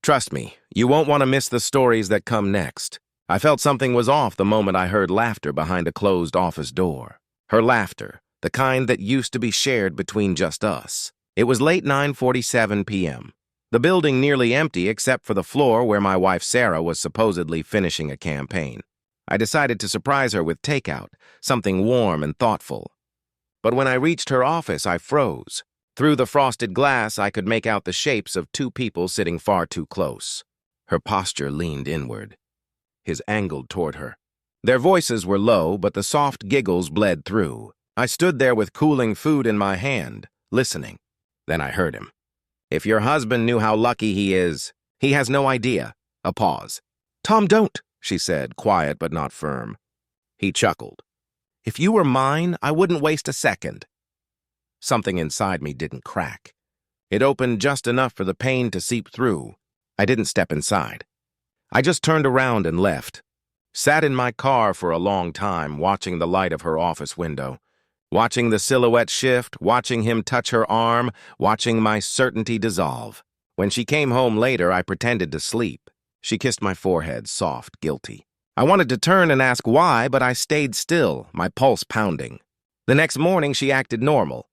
Trust me, you won't want to miss the stories that come next. I felt something was off the moment I heard laughter behind a closed office door. Her laughter, the kind that used to be shared between just us. It was late 9:47 p.m. The building nearly empty except for the floor where my wife Sarah was supposedly finishing a campaign. I decided to surprise her with takeout, something warm and thoughtful. But when I reached her office, I froze. Through the frosted glass, I could make out the shapes of two people sitting far too close. Her posture leaned inward, his angled toward her. Their voices were low, but the soft giggles bled through. I stood there with cooling food in my hand, listening. Then I heard him. "If your husband knew how lucky he is, he has no idea." A pause. "Tom, don't," she said, quiet but not firm. He chuckled. "If you were mine, I wouldn't waste a second." Something inside me didn't crack. It opened just enough for the pain to seep through. I didn't step inside. I just turned around and left. Sat in my car for a long time, watching the light of her office window. Watching the silhouette shift, watching him touch her arm, watching my certainty dissolve. When she came home later, I pretended to sleep. She kissed my forehead, soft, guilty. I wanted to turn and ask why, but I stayed still, my pulse pounding. The next morning, she acted normal.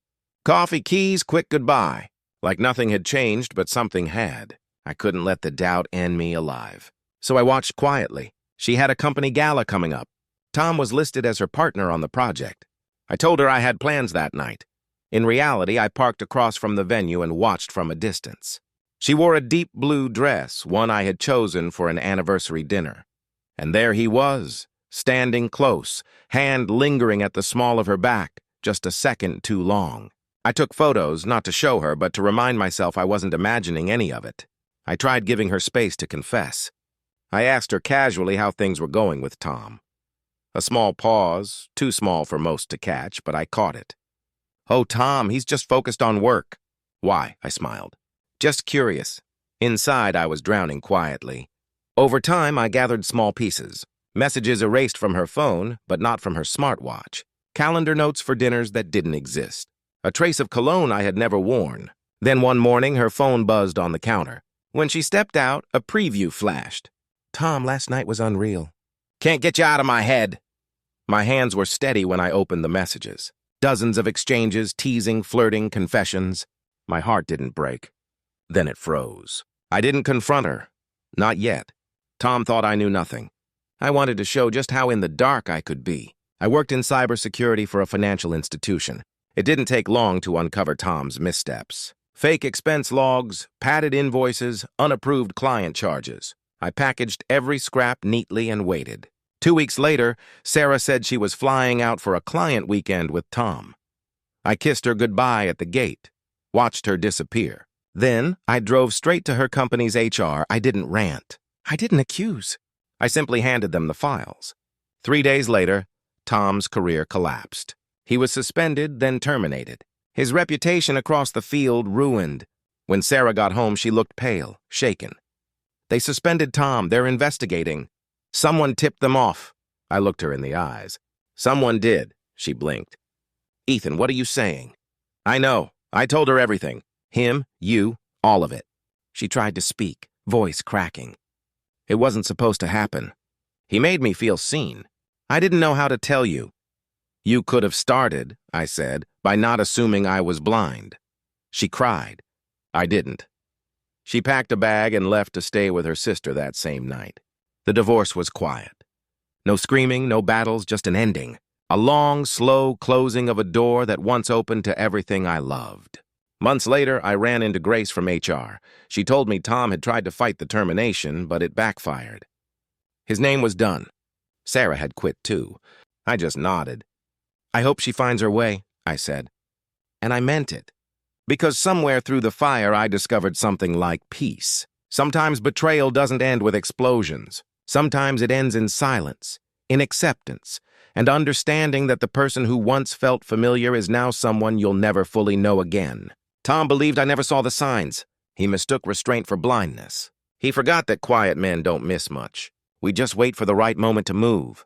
Coffee, keys, quick goodbye. Like nothing had changed, but something had. I couldn't let the doubt end me alive. So I watched quietly. She had a company gala coming up. Tom was listed as her partner on the project. I told her I had plans that night. In reality, I parked across from the venue and watched from a distance. She wore a deep blue dress, one I had chosen for an anniversary dinner. And there he was, standing close, hand lingering at the small of her back, just a second too long. I took photos, not to show her, but to remind myself I wasn't imagining any of it. I tried giving her space to confess. I asked her casually how things were going with Tom. A small pause, too small for most to catch, but I caught it. "Oh, Tom, he's just focused on work." "Why?" I smiled. "Just curious." Inside, I was drowning quietly. Over time, I gathered small pieces. Messages erased from her phone, but not from her smartwatch. Calendar notes for dinners that didn't exist. A trace of cologne I had never worn. Then one morning, her phone buzzed on the counter. When she stepped out, a preview flashed. "Tom, last night was unreal. Can't get you out of my head." My hands were steady when I opened the messages. Dozens of exchanges, teasing, flirting, confessions. My heart didn't break. Then it froze. I didn't confront her. Not yet. Tom thought I knew nothing. I wanted to show just how in the dark I could be. I worked in cybersecurity for a financial institution. It didn't take long to uncover Tom's missteps. Fake expense logs, padded invoices, unapproved client charges. I packaged every scrap neatly and waited. 2 weeks later, Sarah said she was flying out for a client weekend with Tom. I kissed her goodbye at the gate, watched her disappear. Then, I drove straight to her company's HR. I didn't rant. I didn't accuse. I simply handed them the files. 3 days later, Tom's career collapsed. He was suspended, then terminated. His reputation across the field ruined. When Sarah got home, she looked pale, shaken. "They suspended Tom. They're investigating. Someone tipped them off." I looked her in the eyes. "Someone did," she blinked. "Ethan, what are you saying?" "I know. I told her everything. Him, you, all of it." She tried to speak, voice cracking. "It wasn't supposed to happen. He made me feel seen. I didn't know how to tell you." "You could have started," I said, "by not assuming I was blind." She cried. I didn't. She packed a bag and left to stay with her sister that same night. The divorce was quiet. No screaming, no battles, just an ending. A long, slow closing of a door that once opened to everything I loved. Months later, I ran into Grace from HR. She told me Tom had tried to fight the termination, but it backfired. His name was Dunn. Sarah had quit too. I just nodded. "I hope she finds her way," I said. And I meant it. Because somewhere through the fire, I discovered something like peace. Sometimes betrayal doesn't end with explosions. Sometimes it ends in silence, in acceptance, and understanding that the person who once felt familiar is now someone you'll never fully know again. Tom believed I never saw the signs. He mistook restraint for blindness. He forgot that quiet men don't miss much. We just wait for the right moment to move.